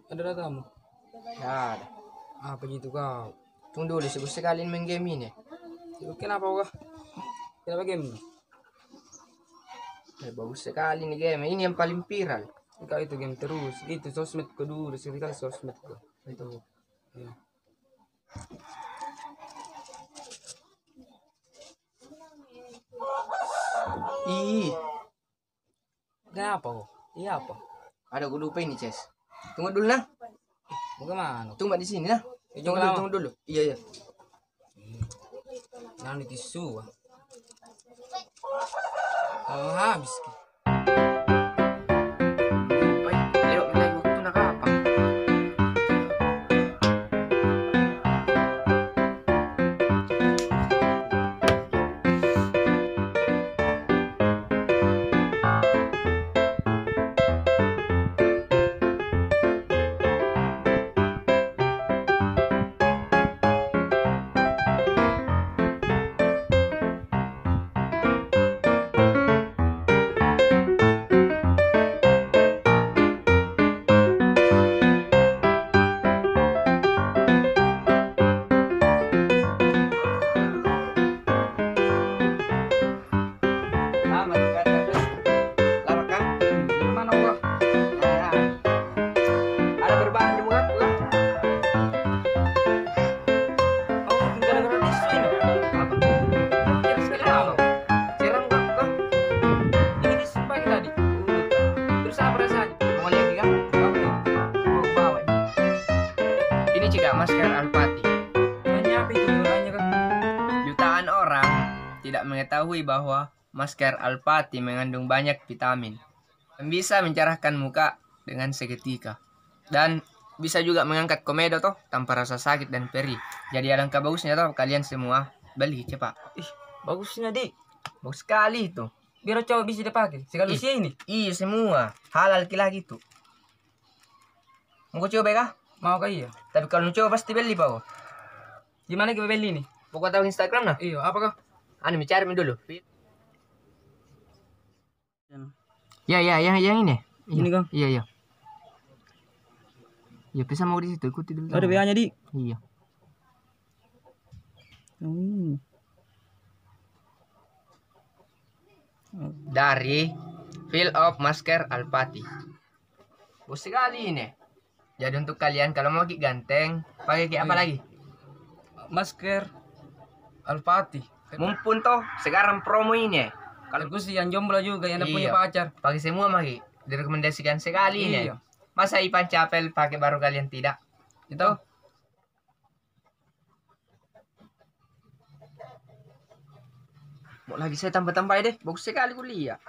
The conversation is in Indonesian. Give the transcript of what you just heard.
Ada datamu? Ya ada. Apa gitu kau? Tunggu dulu, sebut sekali main game ini. Kenapa kau? Kenapa game? Bagus sekali nih game. Ini yang paling viral. Kau itu game terus. Itu sosmed ko dulu. Sekali sosmed ko. Itu. Ya. Ih, Kenapa kau? Iya apa? ada gue lupa ini, Ces. Tunggu dulu nah. Mau kemana? Tunggu di sini nah. Tunggu lama. Tunggu dulu. Iya, iya. Jangan dikisu. Oh, habis. Baik, lewat mulai waktu nak apa? Lama kata. Lama kan? Mana kau? Ada berbahan di muka aku kan? Kau bikin gara-gara di sini. Apa? Kira sekali apa? Serang kok? Ini disumpah tadi. Terus apa rasanya? Mau lihat kan? Apa itu? Mau bawa. Ini juga masker Alpati. Banyak apa itu gunanya kan? Jutaan orang tidak mengetahui bahwa masker Alpati mengandung banyak vitamin dan bisa mencerahkan muka dengan seketika. Dan bisa juga mengangkat komedo toh tanpa rasa sakit dan perih. Jadi alangkah bagusnya toh kalian semua beli cepat. Ih, bagusnya dik. Bagus sekali itu. Biar cowok bisa dipakai. Sekali Ih. usia ini. Iya semua halal laki-laki itu. Mau coba kah? Mau kah iya? Tapi kalau coba pasti beli pak. Gimana kita beli nih? Pokoknya tahu Instagram nah. Iya, apa kah? Anu mencari dulu. Ya yang ini. Ini, Kang? Iya iya. Ya bisa mau di situ ikuti dulu. Ada BA-nya dik. Iya. Dari Feel of Masker Alpati. Bagus sekali ini. Jadi untuk kalian kalau mau ganteng, pakai kayak apa Iya. lagi? Masker Alpati. Mumpun toh sekarang promo ini. Kalau gue sih yang jomblo juga yang punya Iya. pacar. Pakai semua magi. Direkomendasikan sekali ini. Iya. Masa Ipan Capel pakai baru kalian tidak? Itu. Mau lagi saya tambah-tambah deh. Bagus sekali kuliah.